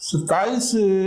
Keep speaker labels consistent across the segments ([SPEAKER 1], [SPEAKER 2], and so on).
[SPEAKER 1] 27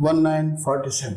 [SPEAKER 1] 1947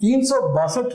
[SPEAKER 1] 362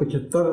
[SPEAKER 1] 75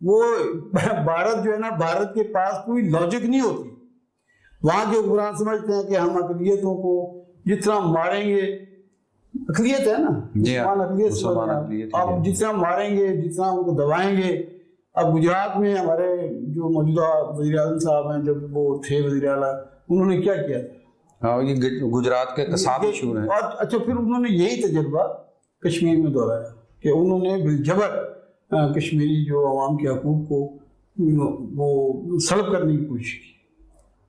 [SPEAKER 1] وہ بھارت جو ہے نا، بھارت کے پاس کوئی لاجک نہیں ہوتی. وہاں کے حکمران سمجھتے ہیں کہ ہم اقلیتوں کو جتنا ماریں گے، اقلیت ہے نا، مسلمان اقلیت سمجھ رہے ہیں آپ، جتنا ماریں گے، جتنا ان کو دبائیں گے. اب گجرات میں ہمارے جو موجودہ وزیر اعظم صاحب ہیں، جب وہ تھے وزیر اعلیٰ، انہوں نے کیا کیا تھا؟
[SPEAKER 2] ہاں، یہ گجرات کے کساب مشہور ہیں.
[SPEAKER 1] اور اچھا، پھر انہوں نے یہی تجربہ کشمیر میں دہرایا کہ انہوں نے بالجبر کشمیری جو عوام کے حقوق کو وہ سلب کرنے کی کوشش کی.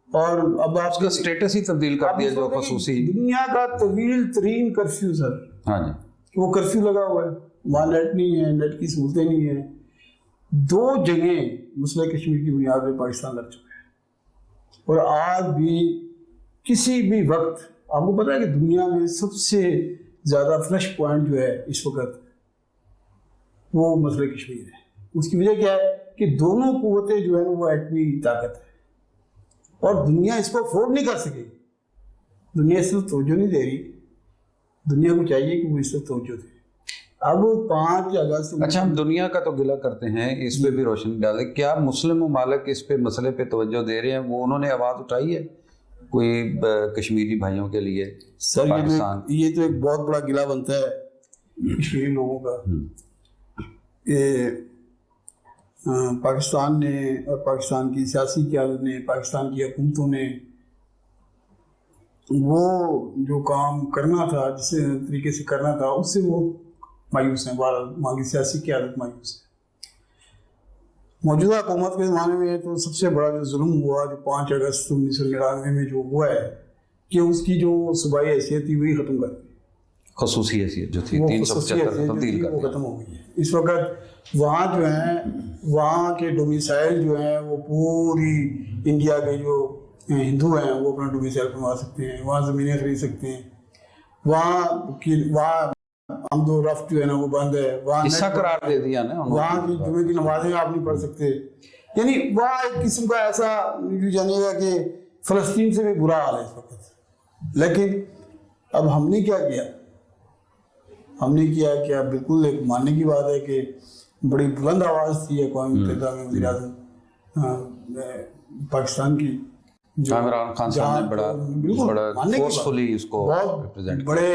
[SPEAKER 1] اور اب آپ
[SPEAKER 2] کا اسٹیٹس ہی تبدیل کر دیا جو خصوصی
[SPEAKER 1] دنیا کا طویل ترین کرفیو سر.
[SPEAKER 2] ہاں جی،
[SPEAKER 1] وہ کرفیو لگا ہوا ہے، وہاں نیٹ نہیں ہے، نیٹ کی سہولتیں نہیں ہیں. 2 جگہیں مسئلہ کشمیر کی بنیاد پہ پاکستان لڑ چکا ہے. اور آج بھی کسی بھی وقت آپ کو پتا ہے کہ دنیا میں سب سے زیادہ فلش پوائنٹ جو ہے اس وقت وہ مسئلہ کشمیر ہے. اس کی وجہ کیا ہے کہ دونوں قوتیں جو ہیں وہ ایٹمی طاقت ہے، اور دنیا اس کو افورڈ نہیں کر سکے. دنیا اس طرف توجہ نہیں دے رہی. دنیا کو چاہیے کہ وہ اس طرف توجہ دے. اب 5 اگست،
[SPEAKER 2] اچھا ہم دنیا کا تو گلہ کرتے ہیں، اس پہ بھی روشنی ڈالے. کیا مسلم ممالک اس پہ مسئلے پہ توجہ دے رہے ہیں؟ وہ انہوں نے آواز اٹھائی ہے کوئی کشمیری بھائیوں کے لیے؟
[SPEAKER 1] سر یہ تو ایک بہت بڑا گلہ بنتا ہے کشمیری لوگوں کا کہ پاکستان نے اور پاکستان کی سیاسی قیادت نے، پاکستان کی حکومتوں نے وہ جو کام کرنا تھا، جس طریقے سے کرنا تھا، اس سے وہ مایوس ہیں. وہاں کی سیاسی قیادت مایوس ہے. موجودہ حکومت کے زمانے میں تو سب سے بڑا جو ظلم ہوا، جو 5 اگست 1999 میں جو ہوا ہے، کہ اس کی جو صوبائی حیثیت تھی وہی ختم کر دی.
[SPEAKER 2] خصوصی حیثیت جو تھی 375 تبدیل کر دی،
[SPEAKER 1] وہ ختم ہو گئی ہے. اس وقت وہاں جو ہیں، وہاں کے ڈومیسائل جو ہیں وہ پوری انڈیا کے جو ہندو ہیں وہ اپنا ڈومیسائل بنوا سکتے ہیں، وہاں زمینیں خرید سکتے ہیں، وہاں آمد و رفت جو ہے نا وہ بند ہے، وہاں
[SPEAKER 2] حصہ قرار دے دیا نا.
[SPEAKER 1] وہاں کی جمعے کی نمازیں آپ نہیں پڑھ سکتے. یعنی وہاں ایک قسم کا ایسا جانے گا کہ فلسطین سے بھی برا حال ہے اس وقت. لیکن اب ہم نے کیا کیا؟ ہم نے کیا کہ اب بالکل ایک ماننے کی بات ہے کہ بڑی بلند آواز تھی اقوام متحدہ میں وزیر اعظم پاکستان کی،
[SPEAKER 2] عمران خان صاحب نے بڑا فورسفلی اس کو ریپرزینٹ،
[SPEAKER 1] بڑے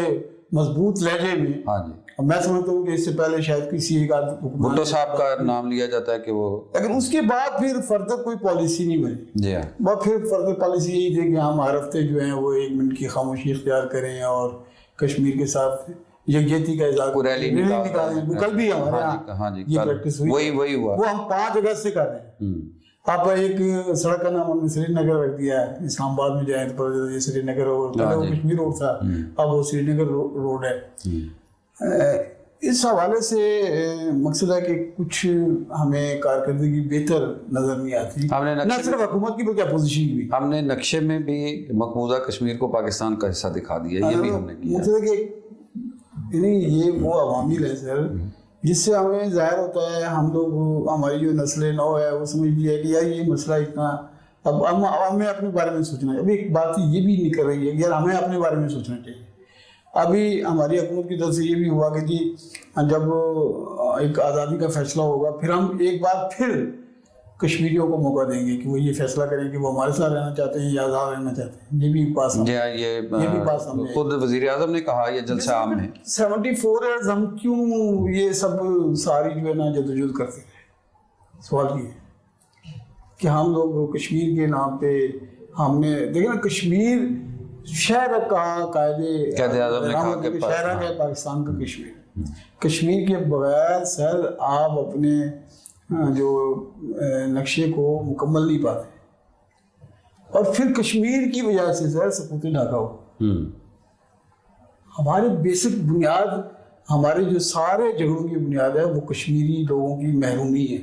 [SPEAKER 1] مضبوط لہجے میں.
[SPEAKER 2] ہاں جی.
[SPEAKER 1] میں سمجھتا ہوں کہ اس سے پہلے شاید کسی ایک آدمی
[SPEAKER 2] بھٹو صاحب کا نام لیا جاتا ہے کہ وہ،
[SPEAKER 1] لیکن اس کے بعد پھر فردر کوئی پالیسی نہیں بنی.
[SPEAKER 2] جی ہاں،
[SPEAKER 1] بس پھر فردر پالیسی یہی تھی کہ ہم ہر ہفتے جو ہیں وہ 1 منٹ کی خاموشی اختیار کریں اور کشمیر کے ساتھ یکجہتی کا اظہار،
[SPEAKER 2] ریلی نکالیں.
[SPEAKER 1] کل بھی ہمارے یہاں یہ پریکٹس ہوئی،
[SPEAKER 2] وہی ہوا.
[SPEAKER 1] وہ ہم 5 اگست سے کر رہے ہیں. آپ ایک سڑک کا نام ہم نے سری نگر رکھ دیا ہے. اسلام آباد میں جائیں تو یہ سری نگر روڈ، پہلے وہ کشمیر روڈ تھا، اب وہ سری نگر روڈ ہے. اس حوالے سے مقصد ہے کہ کچھ ہمیں کارکردگی بہتر نظر نہیں آتی، نہ صرف حکومت کی بلکہ اپوزیشن کی بھی.
[SPEAKER 2] ہم نے نقشے میں بھی مقبوضہ کشمیر کو پاکستان کا حصہ دکھا دیا، یہ بھی ہم نے کیا.
[SPEAKER 1] مقصد ہے کہ یہ وہ عوامل ہے سر جس سے ہمیں ظاہر ہوتا ہے، ہم لوگ، ہماری جو نسل نو ہے وہ سمجھتی ہے کہ یار یہ مسئلہ اتنا، اب ہمیں اپنے بارے میں سوچنا ہے. ابھی ایک بات یہ بھی نکل رہی ہے کہ یار ہمیں اپنے بارے میں سوچنا چاہیے. ابھی ہماری حکومت کی طرف سے یہ بھی ہوا کہ جی جب ایک آزادی کا فیصلہ ہوگا پھر ہم ایک بار پھر کشمیریوں کو موقع دیں گے کہ وہ یہ فیصلہ کریں کہ وہ ہمارے ساتھ رہنا چاہتے ہیں یا آزاد رہنا چاہتے ہیں. یہ بھی بات
[SPEAKER 2] یہ خود وزیر اعظم نے کہا یہ جلسہ عام ہے.
[SPEAKER 1] 74 ایئرز ہم کیوں یہ سب ساری جو ہے نا جدوجہد کرتے ہیں؟ سوال یہ ہے کہ ہم لوگ کشمیر کے نام پہ ہم نے دیکھا نا، کشمیر شہر کا قائد اعظم نے کہا کہ شہر ہے پاکستان کا کشمیر. کشمیر کے بغیر سر آپ اپنے جو نقشے کو مکمل نہیں پاتے. اور پھر کشمیر کی وجہ سے سر سکوت ڈھاکہ ہو. ہمارے بیسک بنیاد، ہمارے جو سارے جھگڑوں کی بنیاد ہے وہ کشمیری لوگوں کی محرومی ہے.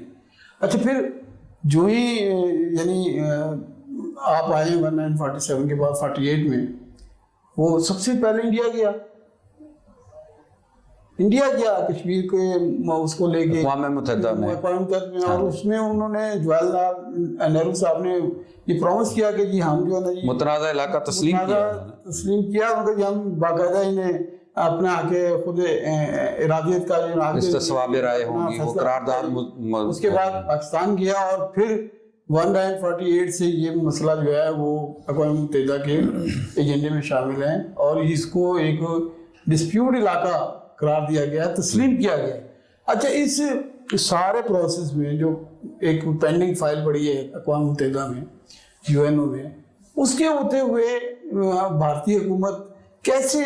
[SPEAKER 1] اچھا پھر جو ہی یعنی آپ آئے 1947 کے بعد 48 میں وہ سب سے پہلے انڈیا کیا کشمیر کے اس کو لے کے
[SPEAKER 2] اقوام متحدہ میں،
[SPEAKER 1] اور اس میں انہوں نے جواہر لال نہرو صاحب نے یہ پرومس کیا کہ جی ہم جو ہے نا جی
[SPEAKER 2] متنازع علاقہ تسلیم کیا،
[SPEAKER 1] مگر ہم باقاعدہ انہیں اپنا کہ خود ارادیت کا جو
[SPEAKER 2] استصواب رائے ہوں گی، وہ قرارداد
[SPEAKER 1] اس کے بعد پاکستان گیا، اور پھر 1948 سے یہ مسئلہ جو ہے وہ اقوام متحدہ کے ایجنڈے میں شامل ہیں، اور اس کو ایک ڈسپیوٹ علاقہ قرار دیا گیا، تسلیم کیا گیا۔ اچھا، اس سارے پروسیس میں جو ایک پینڈنگ فائل پڑی ہے اقوام متحدہ میں، UN میں، اس کے ہوتے ہوئے بھارتی حکومت کیسے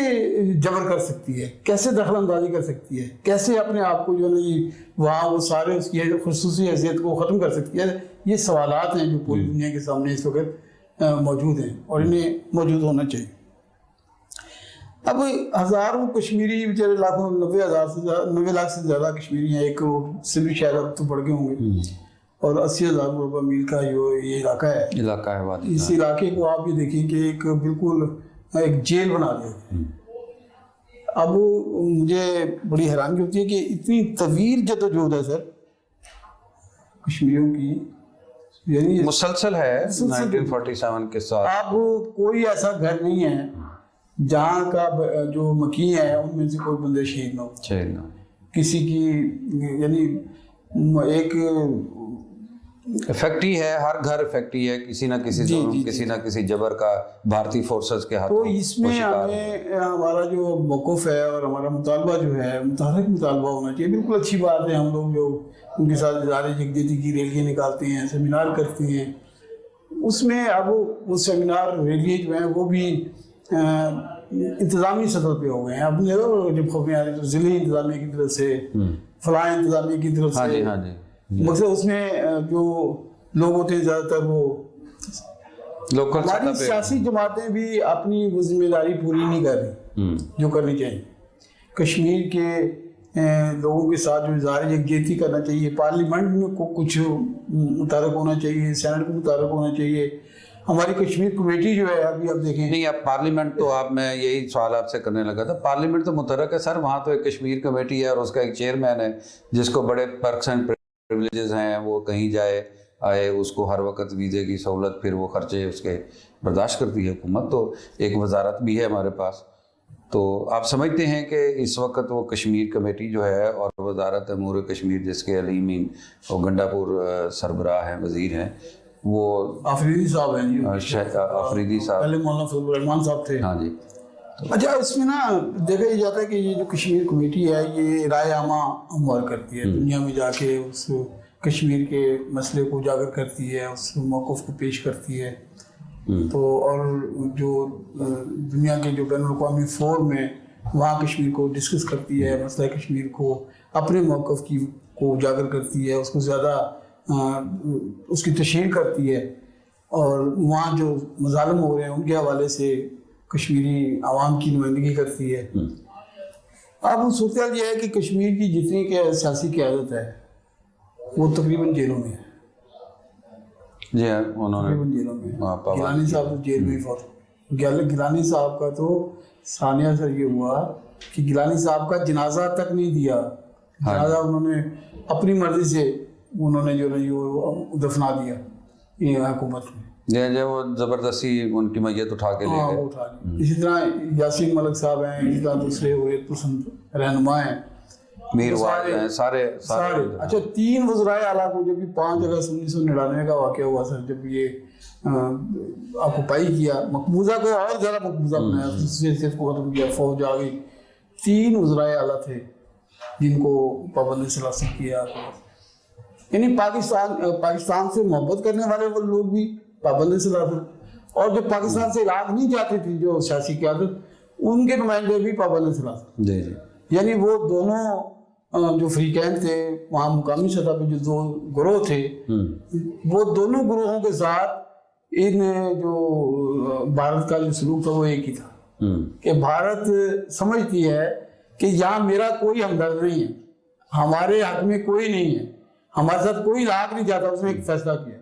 [SPEAKER 1] جبر کر سکتی ہے، کیسے دخل اندازی کر سکتی ہے، کیسے اپنے آپ کو جو ہے وہاں وہ سارے اس کی خصوصی حیثیت کو ختم کر سکتی ہے؟ یہ سوالات ہیں جو پوری دنیا کے سامنے اس وقت موجود ہیں، اور انہیں موجود ہونا چاہیے۔ اب ہزاروں کشمیری بیچارے، لاکھوں، 90 لاکھ سے زیادہ کشمیری ہیں، 1 کروڑ سے بھی شاید اب تو بڑھ گئے ہوں گے، اور 80,000 مربع میل کا یہ علاقہ ہے وادی۔ اس علاقے کو آپ یہ دیکھیں کہ ایک بالکل ایک جیل بنا دیا گیا۔ اب مجھے بڑی حیرانگی ہوتی ہے کہ اتنی طویل جدوجہد ہے سر کشمیریوں کی، یعنی
[SPEAKER 2] مسلسل ہے 1947 کے ساتھ۔
[SPEAKER 1] اب کوئی ایسا گھر نہیں ہے جہاں کا جو مکی ہے ان میں سے کوئی بندے شہید نہ ہو، کسی کی، یعنی ایک
[SPEAKER 2] افیکٹ ہے، ہر گھر افیکٹ ہے کسی نہ کسی کسی نہ کسی جبر کا بھارتی فورسز کے ہاتھوں۔
[SPEAKER 1] تو اس میں ہمیں ہمارا جو موقف ہے اور ہمارا مطالبہ جو ہے، متحرک مطالبہ ہونا چاہیے۔ بالکل اچھی بات ہے، ہم لوگ جو ان کے ساتھ ادارے یکجہتی کی ریلیاں نکالتے ہیں، سیمینار کرتے ہیں، اس میں اب وہ سیمینار ریلیاں جو ہیں وہ بھی انتظامی سطح پہ ہو گئے ہیں۔ اب جب خبریں آ رہی ہیں تو ضلعی انتظامیہ کی طرف سے، فلاں انتظامیہ کی طرف سے، مقصد اس میں جو لوگ ہوتے ہیں زیادہ تر وہ ہماری سیاسی جماعتیں بھی اپنی وہ ذمہ داری پوری نہیں کر رہی جو کرنی چاہیے۔ کشمیر کے لوگوں کے ساتھ جو اظہار یکجہتی کرنا چاہیے، پارلیمنٹ کو کچھ متحرک ہونا چاہیے، سینٹ کو متحرک ہونا چاہیے۔ ہماری کشمیر کمیٹی جو ہے ابھی آپ دیکھیں،
[SPEAKER 2] نہیں اب پارلیمنٹ تو آپ، میں یہی سوال آپ سے کرنے لگا تھا، پارلیمنٹ تو متحرک ہے سر، وہاں تو ایک کشمیر کمیٹی ہے اور اس کا ایک چیئرمین ہے جس کو بڑے پرکس اینڈ پریویلیجز ہیں، وہ کہیں جائے آئے اس کو ہر وقت ویزے کی سہولت، پھر وہ خرچے اس کے برداشت کرتی ہے حکومت۔ تو ایک وزارت بھی ہے ہمارے پاس۔ تو آپ سمجھتے ہیں کہ اس وقت وہ کشمیر کمیٹی جو ہے اور وزارت امور کشمیر جس کے علی امین اور گنڈا پور سربراہ ہیں، وزیر ہیں، وہ
[SPEAKER 1] آفریدی صاحب ہیں جی،
[SPEAKER 2] آفریدی صاحب،
[SPEAKER 1] پہلے مولانا فضل الرحمان صاحب تھے۔
[SPEAKER 2] ہاں جی۔
[SPEAKER 1] اچھا، اس میں نا دیکھا یہ جاتا ہے کہ یہ جو کشمیر کمیٹی ہے یہ رائے عامہ ہموار کرتی ہے، دنیا میں جا کے اس کشمیر کے مسئلے کو اجاگر کرتی ہے، اس موقف کو پیش کرتی ہے۔ تو اور جو دنیا کے جو بین الاقوامی فورم میں وہاں کشمیر کو ڈسکس کرتی ہے، مسئلہ کشمیر کو اپنے موقف کو اجاگر کرتی ہے، اس کو زیادہ اس کی تشہیر کرتی ہے، اور وہاں جو مظالم ہو رہے ہیں ان کے حوالے سے کشمیری عوام کی نمائندگی کرتی ہے۔ اب صورتحال یہ ہے کہ کشمیر کی جتنی سیاسی قیادت ہے وہ تقریباً جیلوں میں ہے۔
[SPEAKER 2] جی ہاں، انہوں نے
[SPEAKER 1] جیلوں میں، گیلانی صاحب تو جیل میں ہی فوت۔ گیلانی صاحب کا تو ثانیہ سر یہ ہوا کہ گیلانی صاحب کا جنازہ تک نہیں دیا، جنازہ انہوں نے اپنی مرضی سے انہوں نے جو ہے دفنا دیا یہ حکومت میں،
[SPEAKER 2] جب وہ زبردستی ان کی میت اٹھا کے لے گئے۔
[SPEAKER 1] اسی طرح یاسین ملک صاحب ہیں، اسی طرح دوسرے حریت پسند رہنما ہیں،
[SPEAKER 2] میر واحد ہیں، سارے۔
[SPEAKER 1] اچھا، 3 وزرائے اعلیٰ کو جب 5 اگست 1999 کا واقعہ ہوا سر، جب یہ آکوپائی کیا، مقبوضہ کو اور زیادہ مقبوضہ بنایا، حیثیت کو ختم کیا، فوج آ گئی، 3 وزرائے اعلیٰ تھے جن کو پابند سلاست کیا۔ یعنی پاکستان سے محبت کرنے والے وہ لوگ بھی پابند سلاست، اور جو پاکستان سے عراق نہیں جاتی تھی جو سیاسی قیادت، ان کے نمائندے بھی پابند سلاست۔
[SPEAKER 2] جی جی،
[SPEAKER 1] یعنی وہ دونوں جو فریقین تھے وہاں مقامی سطح پہ جو 2 گروہ تھے، وہ دونوں گروہوں کے ساتھ ان جو بھارت کا جو سلوک تھا وہ ایک ہی تھا کہ بھارت سمجھتی ہے کہ یہاں میرا کوئی ہمدرد نہیں ہے، ہمارے حق میں کوئی نہیں ہے، ہمارے ساتھ کوئی لاگ نہیں جاتا۔ اس نے ایک فیصلہ کیا۔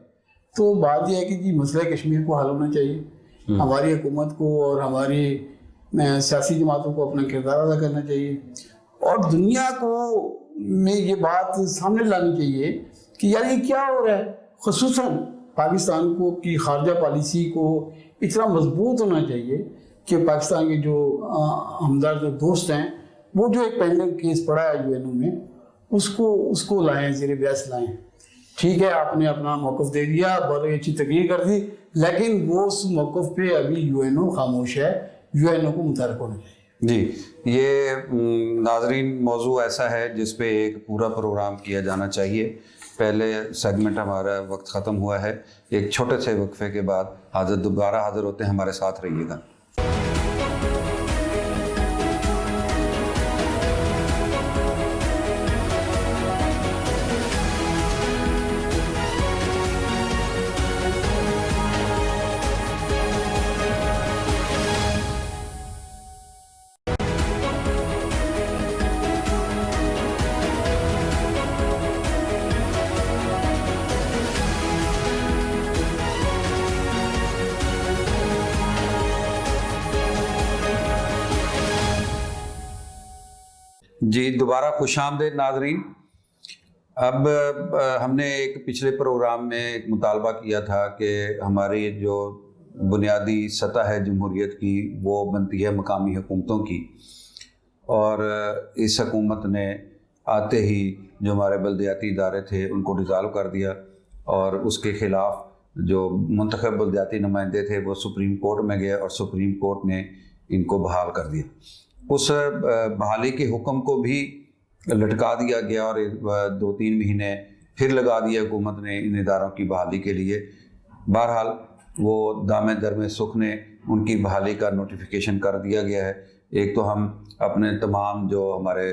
[SPEAKER 1] تو بات یہ ہے کہ جی مسئلہ کشمیر کو حل ہونا چاہیے، ہماری حکومت کو اور ہماری سیاسی جماعتوں کو اپنا کردار ادا کرنا چاہیے، اور دنیا کو میں یہ بات سامنے لانی چاہیے کہ یار یہ کیا ہو رہا ہے۔ خصوصاً پاکستان کو کی خارجہ پالیسی کو اتنا مضبوط ہونا چاہیے کہ پاکستان کے جو ہمدرد جو دوست ہیں وہ جو ایک پینڈنگ کیس پڑا ہے یو این او میں اس کو لائیں، زیر بحث لائیں. ٹھیک ہے آپ نے اپنا موقف دے دیا، بہت اچھی تقریر کر دی، لیکن وہ اس موقف پہ ابھی یو این او خاموش ہے، یو این او کو متحرک ہونا چاہیے.
[SPEAKER 2] جی یہ ناظرین موضوع ایسا ہے جس پہ ایک پورا پروگرام کیا جانا چاہیے. پہلے سیگمنٹ ہمارا وقت ختم ہوا ہے، ایک چھوٹے سے وقفے کے بعد دوبارہ حاضر ہوتے ہیں، ہمارے ساتھ رہیے گا. جی دوبارہ خوش آمدید ناظرین. اب ہم نے ایک پچھلے پروگرام میں ایک مطالبہ کیا تھا کہ ہماری جو بنیادی سطح ہے جمہوریت کی وہ بنتی ہے مقامی حکومتوں کی، اور اس حکومت نے آتے ہی جو ہمارے بلدیاتی ادارے تھے ان کو ڈیزالو کر دیا، اور اس کے خلاف جو منتخب بلدیاتی نمائندے تھے وہ سپریم کورٹ میں گئے اور سپریم کورٹ نے ان کو بحال کر دیا. اس بحالی کے حکم کو بھی لٹکا دیا گیا اور 2-3 مہینے پھر لگا دیا حکومت نے ان اداروں کی بحالی کے لیے. بہرحال وہ دامِ درمِ سکھ نے ان کی بحالی کا نوٹیفیکیشن کر دیا گیا ہے. ایک تو ہم اپنے تمام جو ہمارے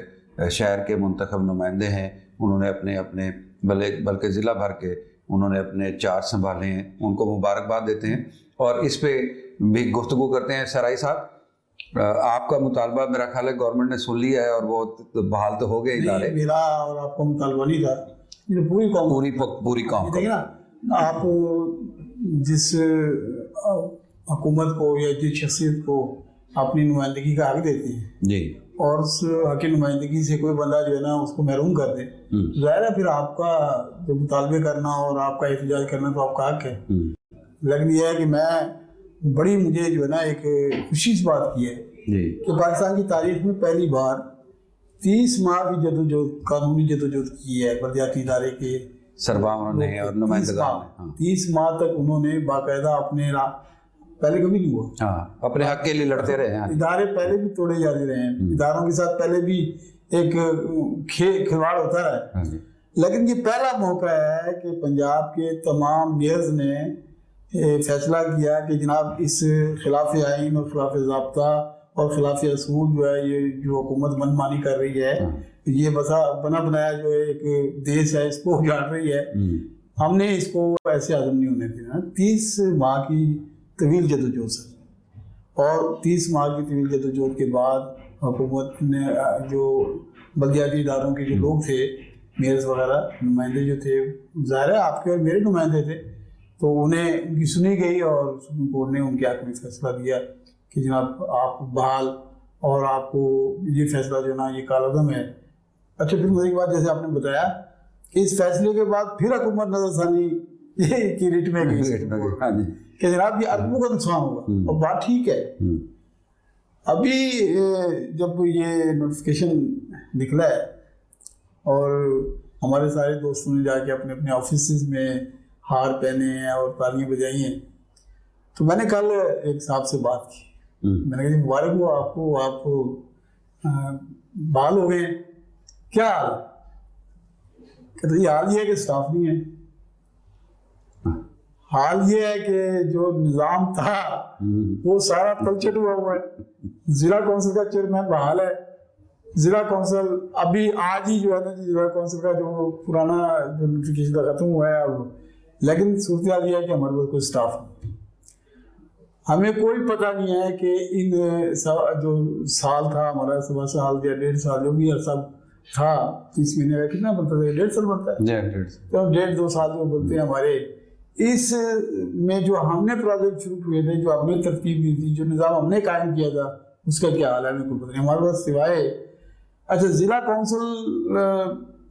[SPEAKER 2] شہر کے منتخب نمائندے ہیں انہوں نے اپنے بلکہ ضلع بھر کے انہوں نے اپنے چارج سنبھالے ہیں، ان کو مبارکباد دیتے ہیں اور اس پہ بھی گفتگو کرتے ہیں. سرائی صاحب آپ کا مطالبہ میرا خیال ہے گورنمنٹ نے سن لیا ہے اور وہ بحال تو ہو گئے ادارے.
[SPEAKER 1] میرا اور آپ کا مطالبہ نہیں تھا، پوری قوم دیکھیں نا. آپ جس حکومت کو یا جس شخصیت کو اپنی نمائندگی کا حق دیتے ہیں
[SPEAKER 2] جی
[SPEAKER 1] اور اس حق نمائندگی سے کوئی بندہ جو ہے نا اس کو محروم کر دے، ظاہر ہے پھر آپ کا جو مطالبے کرنا اور آپ کا احتجاج کرنا تو آپ کا حق ہے. لیکن یہ ہے کہ بڑی مجھے جو ہے نا ایک خوشی اس بات کی ہے کہ پاکستان کی تاریخ میں پہلی بار 30 ماہ کی جدوجہد قانونی جدوجہد کی ہے بلدیاتی ادارے کے
[SPEAKER 2] سربراہوں نے اور نمائندگان نے.
[SPEAKER 1] 30 ماہ تک انہوں نے باقاعدہ اپنے پہلے کبھی نہیں ہوا،
[SPEAKER 2] اپنے حق کے لیے لڑتے رہے ہیں.
[SPEAKER 1] ادارے پہلے بھی توڑے جاتے رہے ہیں، اداروں کے ساتھ پہلے بھی ایک کھلواڑ ہوتا رہا، لیکن یہ پہلا موقع ہے کہ پنجاب کے تمام میئرز نے فیصلہ کیا کہ جناب اس خلاف آئین اور خلاف ضابطہ اور خلاف اصول جو ہے یہ جو حکومت من مانی کر رہی ہے، یہ بنا بنایا جو ایک دیش ہے اس کو اجاڑ رہی ہے، ہم نے اس کو ایسے ہضم نہیں ہونے دینا. 30 ماہ کی طویل جدوجہد سے اور 30 ماہ کی طویل جدوجہد کے بعد حکومت نے جو بلدیاتی اداروں کے جو لوگ تھے میئرز وغیرہ نمائندے جو تھے، ظاہر ہے آپ کے اور میرے نمائندے تھے، تو انہیں ان کی سنی گئی اور سپریم کورٹ نے ان کے حق میں فیصلہ دیا کہ جناب آپ بحال، اور آپ کو یہ فیصلہ جو نا یہ کالعدم ہے. اچھا پھر مزے کی بات جیسے آپ نے بتایا کہ اس فیصلے کے بعد پھر حکومت نظر ثانی کی ریٹ میں گئی کہ جناب یہ اربوں کا نقصان ہوگا، اور بات ٹھیک ہے. ابھی جب یہ نوٹیفیکیشن نکلا ہے اور ہمارے سارے دوستوں نے جا کے اپنے اپنے آفیسز میں ہار پہنے ہیں اور تالیاں بجائی ہیں، تو میں نے کل ایک صاحب سے بات کی، میں نے کہا جی مبارک ہو آپ کو، آپ بحال ہو گئے ہیں، کیا حال ہے؟ کہتے یہ حال یہ ہے کہ سٹاف نہیں ہے، حال یہ ہے کہ جو نظام تھا وہ سارا تلچٹ ہوا ہے. ضلع کونسل کا چیئرمین بحال ہے، ضلع کونسل ابھی آج ہی جو ہے نا ضلع کونسل کا جو پرانا جو نوٹیفیکیشن کا ختم ہوا ہے اب، لیکن صورتحال یہ ہے کہ ہمارے پاس کوئی اسٹاف نہیں، ہمیں کوئی پتہ نہیں ہے کہ ان جو سال تھا ہمارا 1.25 سال یا 1.5 سال جو بھی عرصہ تھا 30 مہینے کا کتنا بنتا تھا؟ 1.5 سال بنتا ہے، تو 1.5-2 سال جو بنتے ہیں ہمارے، اس میں جو ہم نے پروجیکٹ شروع کیے تھے، جو ہم نے ترتیب دی تھی، جو نظام ہم نے قائم کیا تھا، اس کا کیا حال ہے ہمیں کوئی پتہ نہیں. ہمارے پاس سوائے اچھا ضلع کونسل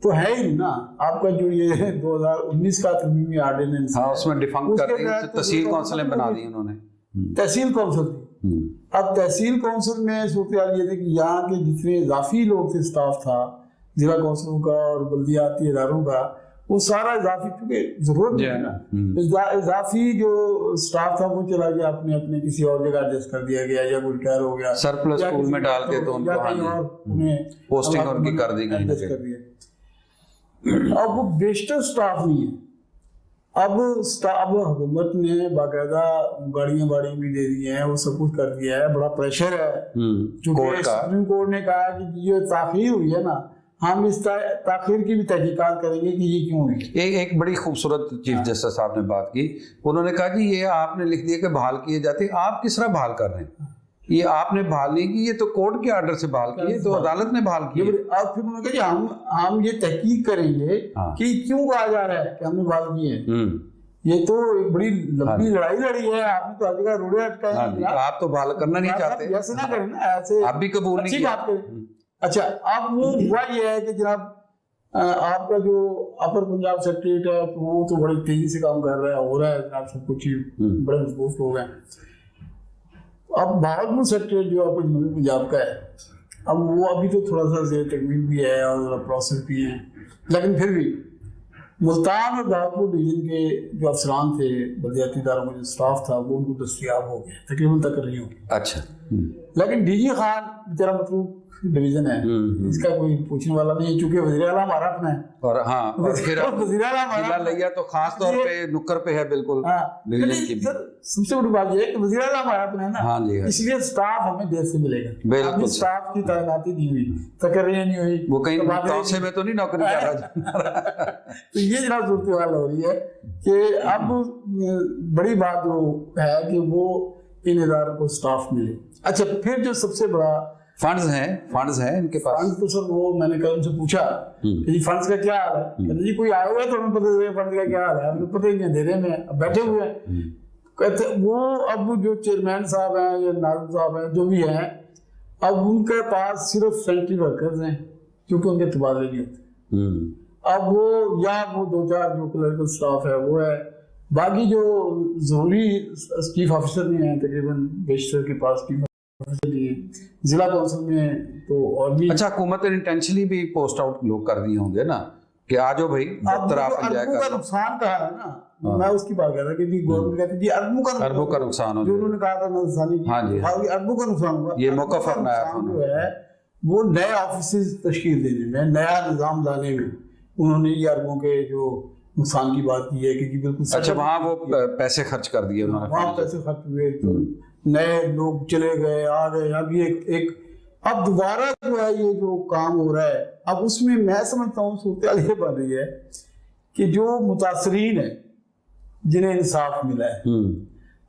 [SPEAKER 1] تو ہے ہی نا، آپ کا جو یہ 2019 کا ترمیمی آرڈیننس
[SPEAKER 2] اس میں ڈیفنکٹ کر دی، تحصیل کونسلیں بنا دی انہوں نے،
[SPEAKER 1] تحصیل کونسل تھی اب تحصیل کونسل میں صورتحال یہ تھی کہ یہاں کے جتنے اضافی لوگ تھے، اسٹاف تھا ضلع کونسلوں کا اور بلدیاتی اداروں کا، وہ سارا اضافی، کیونکہ ضرورت ہے نا، اضافی جو اسٹاف تھا وہ چلا گیا اپنے اپنے کسی اور جگہ ایڈجسٹ کر دیا گیا، یا کوئی ریٹائر ہو گیا،
[SPEAKER 2] سرپلس پول میں ڈال کے تو ان کو پوسٹنگ ان کی کر دی گئی۔
[SPEAKER 1] اب وہ بیشتر اسٹاف نہیں ہے، اب حکومت نے باقاعدہ گاڑیاں بھی دے دی ہیں، وہ سب کچھ کر دیا ہے، بڑا پریشر ہے، چونکہ سپریم کورٹ نے کہا کہ یہ تاخیر ہوئی ہے نا، ہم اس تاخیر کی بھی تحقیقات کریں گے کہ یہ کیوں ہوئی۔
[SPEAKER 2] ایک بڑی خوبصورت چیف جسٹس صاحب نے بات کی، انہوں نے کہا کہ یہ آپ نے لکھ دیا کہ بحال کیے جاتے، آپ کس طرح بحال کر رہے ہیں؟ یہ آپ نے بحال نہیں کی، یہ تو کورٹ کے آرڈر سے بحال کی ہے، تو عدالت نے بحال کی ہے۔
[SPEAKER 1] اب پھر انہوں نے کہا کہ ہم یہ تحقیق کریں گے کہ کیوں کہا جا رہا ہے کہ ہم نے بحال کی ہے۔ یہ تو ایک بڑی لمبی لڑائی لڑی ہے، آپ نے تو آج کا روڑے اٹکائے،
[SPEAKER 2] آپ تو بحال کرنا نہیں چاہتے،
[SPEAKER 1] ایسے نہ کریں نا، ایسے
[SPEAKER 2] آپ بھی قبول نہیں کیا۔
[SPEAKER 1] اچھا، اب وہ ہوا یہ ہے کہ جناب آپ کا جو اپر پنجاب سیکریٹریٹ ہے وہ تو بڑی تیزی سے کام کر رہا ہے، ہو رہا ہے جناب، سب کچھ بڑے مضبوط لوگ ہیں۔ اب بھاگلپور سیکریٹریٹ جو آپ کو جنوبی پنجاب کا ہے، اب وہ ابھی تو تھوڑا سا زیر تکمیل بھی ہے اور پروسیس بھی ہیں، لیکن پھر بھی ملتان اور بھاگلپور ڈویژن کے جو افسران تھے، بلدیاتی اداروں کا جو اسٹاف تھا، وہ ان کو دستیاب ہو گئے، تقریباً تقرری ہو گئی۔
[SPEAKER 2] اچھا،
[SPEAKER 1] لیکن ڈی جی خان بیچارہ مطلوب ڈویژن ہے، اس کا کوئی پوچھنے والا نہیں ہے، چونکہ وزیر اعلیٰ ہمارا اپنا ہے، اور
[SPEAKER 2] ہاں پھر
[SPEAKER 1] وزیر اعلیٰ
[SPEAKER 2] ضلع لیا تو خاص طور پہ نکر پہ ہے، بالکل ڈویژن کی۔
[SPEAKER 1] سب سے بڑی بات یہ ہے کہ وزیر اعلیٰ ہمارا اپنا ہے نا، اس لیے اسٹاف ہمیں دیر سے ملے گا، بالکل اسٹاف کی تعیناتی نہیں ہوئی، تقرریاں نہیں ہوئی،
[SPEAKER 2] وہ کہیں توسے میں تو نہیں نوکری کر رہا۔
[SPEAKER 1] تو یہ جناب صورتحال ہو رہی ہے کہ اب بڑی بات جو ہے کہ وہ ان اداروں کو اسٹاف ملے۔ اچھا، پھر جو سب سے بڑا
[SPEAKER 2] فنڈز ہیں ان کے پاس؟
[SPEAKER 1] فنڈ تو سر وہ میں نے کل ان سے پوچھا کہ جی فنڈز کا کیا حال ہے، کہتے جی کوئی آیا ہوا ہے تو ہمیں پتہ دے رہے فنڈز کا کیا حال ہے، ہمیں پتہ ہی نہیں، اندھیرے میں بیٹھے ہوئے ہیں۔ کہتے وہ اب جو چیئرمین صاحب ہیں یا ناظم صاحب ہیں جو بھی ہیں، اب ان کے پاس صرف سینٹری ورکرز ہیں کیونکہ ان کے تبادلے نہیں ہوتے۔ اب وہ یا وہ دو چار جو کلریکل سٹاف ہے وہ ہے، باقی جو ضروری چیف آفیسر نہیں ہیں، تقریباً بیشتر کے پاس چیف ضلع کونسل میں تو اور بھی۔
[SPEAKER 2] اچھا، حکومت نے انٹینشنلی بھی پوسٹ آؤٹ لوگ کر دیے ہوں گے نا کہ آ جاؤ بھائی دفتر آپ انجوائے کر لو۔
[SPEAKER 1] اربوں کا نقصان کہا ہے نا، میں اس کی بات کر رہا کہ جی گورنمنٹ کہتی جی اربوں کا نقصان ہو، جو انہوں نے کہا تھا نقصانی کی، اربوں کا نقصان ہوا۔
[SPEAKER 2] یہ موقف اپنایا
[SPEAKER 1] جو ہے وہ نئے آفیسز تشکیل دینے میں، نیا نظام لانے میں انہوں نے یہ اربوں کے جو نقصان کی بات کی ہے کہ بالکل۔
[SPEAKER 2] اچھا، وہاں وہ پیسے خرچ کر دیے انہوں نے،
[SPEAKER 1] وہاں پیسے خرچ ہوئے، نئے لوگ چلے گئے، آ گئے، اب یہ اب دوبارہ جو ہے یہ جو کام ہو رہا ہے، اب اس میں میں سمجھتا ہوں صورتحال یہ بن رہی ہے کہ جو متاثرین ہیں جنہیں انصاف ملا ہے،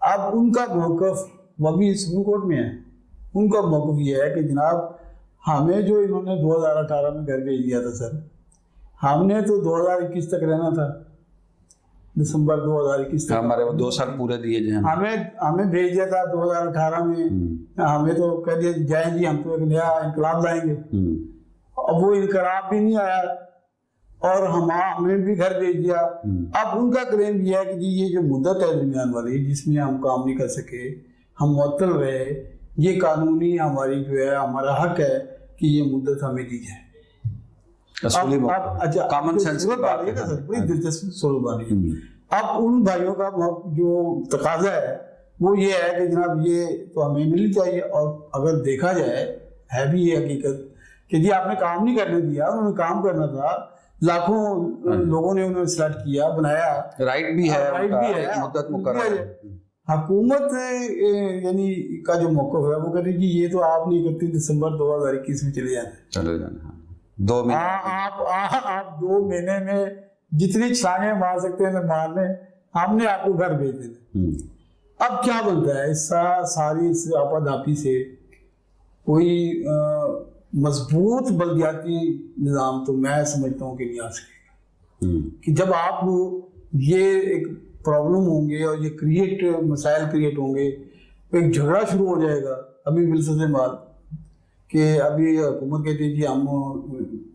[SPEAKER 1] اب ان کا موقف، وہ بھی سپریم کورٹ میں ہے، ان کا موقف یہ ہے کہ جناب ہمیں جو انہوں نے 2018 میں گھر بھیج دیا تھا سر، ہم نے تو 2021 تک رہنا تھا، دسمبر 2021 تک
[SPEAKER 2] ہمارے وہ 2 سال پورے دیے جائیں،
[SPEAKER 1] ہمیں بھیج دیا تھا 2018 میں، ہمیں تو کہہ دیا جائیں جی ہم تو ایک نیا انقلاب لائیں گے، اب وہ انقلاب بھی نہیں آیا اور ہمیں بھی گھر بھیج دیا۔ اب ان کا کلیم یہ ہے کہ جی یہ جو مدت ہے درمیان والی جس میں ہم کام نہیں کر سکے، ہم معطل رہے، یہ قانونی ہماری جو ہے ہمارا حق ہے کہ یہ مدت ہمیں دی جائے۔
[SPEAKER 2] کامن سینس کی بات ہے،
[SPEAKER 1] بڑی دلچسپ صورت بانی ہے۔ اب ان بھائیوں کا جو تقاضا ہے وہ یہ ہے کہ جناب یہ تو ہمیں ملنی چاہیے، اور اگر دیکھا جائے ہے بھی یہ حقیقت کہ جی آپ نے کام نہیں کرنے دیا، انہوں نے کام کرنا تھا، لاکھوں لوگوں نے انہیں سلیکٹ کیا، بنایا،
[SPEAKER 2] رائٹ بھی ہے، مدت مقرر ہے۔
[SPEAKER 1] حکومت یعنی کا جو موقف ہے وہ کہتے ہیں جی یہ تو آپ نے 31 دسمبر 2021 میں چلے جانا،
[SPEAKER 2] 2 مہینے،
[SPEAKER 1] آپ 2 مہینے میں جتنی چھلانگیں مار سکتے ہیں مارنے، ہم نے آپ کو گھر بھیج دینا۔ اب کیا بنتا ہے اس ساری اس آپاداپی سے؟ کوئی مضبوط بلدیاتی نظام تو میں سمجھتا ہوں کہ نہیں آ سکے گا، کہ جب آپ یہ ایک پرابلم ہوں گے اور یہ مسائل کریٹ ہوں گے، ایک جھگڑا شروع ہو جائے گا۔ ابھی ملسد مال کہ ابھی حکومت کہتی ہے جی ہم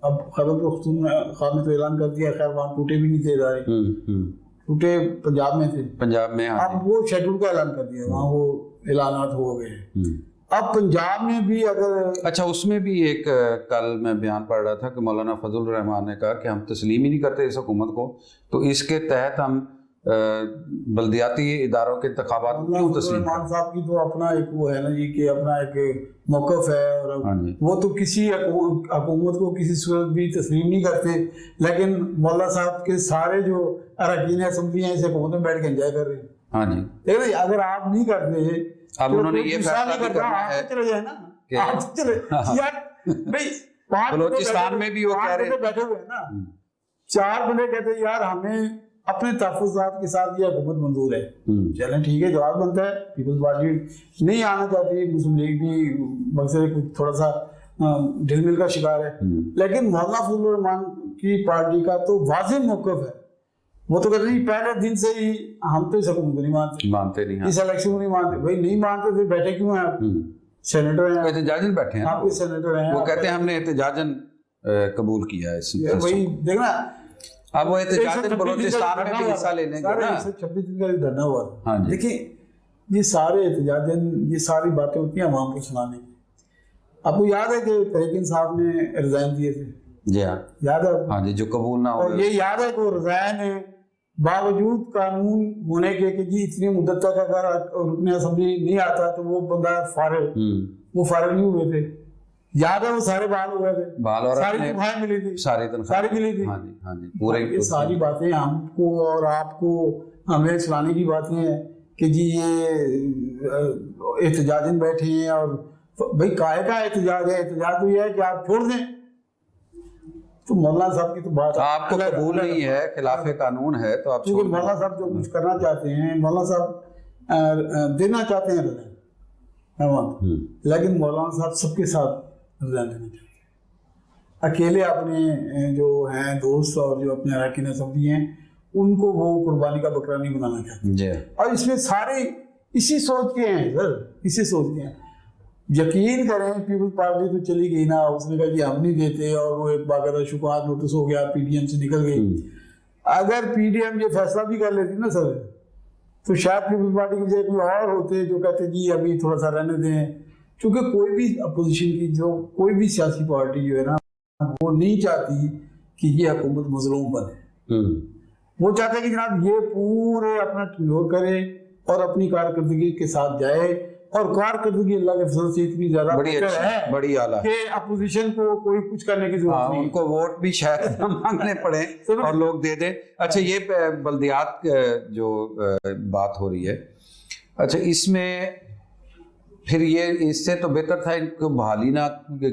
[SPEAKER 1] اب خیبر پختونخوا میں تو اعلان کر دیا، خیر وہاں ٹوٹے بھی نہیں تھے ادارے، ٹوٹے پنجاب میں تھے،
[SPEAKER 2] پنجاب میں،
[SPEAKER 1] اب وہ شیڈول کا اعلان کر دیا، وہاں وہ اعلانات ہو گئے. اب پنجاب میں بھی اگر
[SPEAKER 2] اچھا اس میں بھی ایک کل میں بیان پڑھ رہا تھا کہ مولانا فضل الرحمان نے کہا کہ ہم تسلیم ہی نہیں کرتے اس حکومت کو, تو اس کے تحت ہم بلدیاتی اداروں کے انتخابات کیوں تسلیم کریں.
[SPEAKER 1] الرحمان صاحب کی تو اپنا ایک وہ ہے نا جی کہ اپنا ایک موقف ہے, اور وہ تو کسی حکومت کو کسی صورت بھی تسلیم نہیں کرتے, لیکن مولانا صاحب کے سارے جو اراکین اسمبلی ہیں اس حکومت میں بیٹھ کے انجوائے کر رہے ہیں.
[SPEAKER 2] ہاں جی,
[SPEAKER 1] لیکن اگر آپ نہیں کرتے
[SPEAKER 2] اب انہوں نے یہ فیصلہ بھی کرنا ہے
[SPEAKER 1] چلے جائے نا, آپ چلے یار بھائی 5
[SPEAKER 2] بلوچستان میں بھی وہ کہہ رہے ہیں,
[SPEAKER 1] بیٹھے ہوئے ہیں نا, 4 بندے کہتے ہیں یار ہمیں اپنے تحفظات کے ساتھ یہ حکومت منظور ہے. چلیں ٹھیک ہے, جواب بنتا ہے. پیپلز پارٹی نہیں آنا چاہتی, مسلم لیگ بھی مقصد کچھ تھوڑا سا ڈھل مل کا شکار ہے, لیکن مولانا فضل الرحمان کی پارٹی کا تو واضح موقف ہے. وہ تو کہتے ہیں پہلے دن سے ہی ہم تو اس حکومت کو نہیں مانتے
[SPEAKER 2] نہیں,
[SPEAKER 1] اس الیکشن کو نہیں مانتے. بھائی نہیں مانتے تو بیٹھے کیوں ہیں آپ؟ سینیٹر ہیں,
[SPEAKER 2] احتجاجن بیٹھے ہیں,
[SPEAKER 1] آپ کے سینیٹر ہیں,
[SPEAKER 2] وہ کہتے ہیں ہم نے احتجاجن قبول کیا ہے.
[SPEAKER 1] وہی دیکھنا
[SPEAKER 2] اب وہ احتجاجن بلوچستان میں بھی حصہ لینے گے نا,
[SPEAKER 1] 26 دن کا دھرنا ہوا تھا. دیکھیں یہ سارے احتجاجن, یہ ساری باتیں ہوتی ہیں عوام کو سنانے کی. آپ کو یاد ہے کہ تحریک انصاف نے ریزائن دیے تھے؟
[SPEAKER 2] جی ہاں
[SPEAKER 1] یاد ہے.
[SPEAKER 2] ہاں جی, جو قبول نہ ہو.
[SPEAKER 1] اور یہ یاد ہے کہ وہ ریزائن باوجود قانون ہونے کے کہ جی اتنی مدت تک اگر رکن اسمبلی نہیں آتا تو وہ بندہ فارغ, وہ فارغ نہیں ہوئے تھے. یاد ہے وہ سارے بحال ہو گئے تھے, ساری تنخواہیں ملی تھی,
[SPEAKER 2] ساری
[SPEAKER 1] ملی تھی.
[SPEAKER 2] ہاں جی, ہاں جی, پورے
[SPEAKER 1] یہ ساری باتیں ہم کو اور آپ کو ہمیں سنانے کی باتیں ہیں کہ جی یہ احتجاجن بیٹھے ہیں. اور بھائی کائے کا احتجاج ہے؟ احتجاج تو یہ ہے کہ آپ چھوڑ دیں. تو مولانا صاحب کی تو بات
[SPEAKER 2] آپ کو قبول نہیں ہے, خلاف قانون ہے, تو آپ
[SPEAKER 1] کیونکہ مولانا صاحب جو کچھ کرنا چاہتے ہیں, مولانا صاحب دینا چاہتے ہیں رضائن, لیکن مولانا صاحب سب کے ساتھ رضائن دینا چاہتے ہیں. اکیلے اپنے جو ہیں دوست اور جو اپنے اراکین اسمبلی ہیں ان کو وہ قربانی کا بکرا نہیں بنانا چاہتے. اور اس میں سارے اسی سوچ کے ہیں سر, اسی سوچ کے ہیں. یقین کریں پیپلز پارٹی تو چلی گئی نا, اس نے کہا کہ ہم نہیں دیتے, اور وہ ایک باقاعدہ شکایت نوٹس ہو گیا, پی ڈی ایم سے نکل گئی. اگر پی ڈی ایم یہ فیصلہ بھی کر لیتی نا سر, تو شاید پیپلز پارٹی کی جگہ کوئی اور ہوتے جو کہتے جی ابھی تھوڑا سا رہنے دیں. کیونکہ کوئی بھی اپوزیشن کی جو کوئی بھی سیاسی پارٹی جو ہے نا وہ نہیں چاہتی کہ یہ حکومت مظلوم بنے. وہ چاہتے ہیں کہ جناب یہ پورے اپنا ٹینور کرے اور اپنی کارکردگی کے ساتھ جائے, اور کارکردگی اللہ کے فضل سے اتنی زیادہ
[SPEAKER 2] بڑی اعلیٰ
[SPEAKER 1] کہ اپوزیشن کو کوئی کچھ کرنے کی ضرورت نہیں,
[SPEAKER 2] ان کو ووٹ بھی شاید نہ مانگنے پڑے اور لوگ دے دیں. اچھا یہ بلدیات جو بات ہو رہی ہے, اچھا اس میں پھر یہ اس سے تو بہتر تھا ان کو بحالی نہ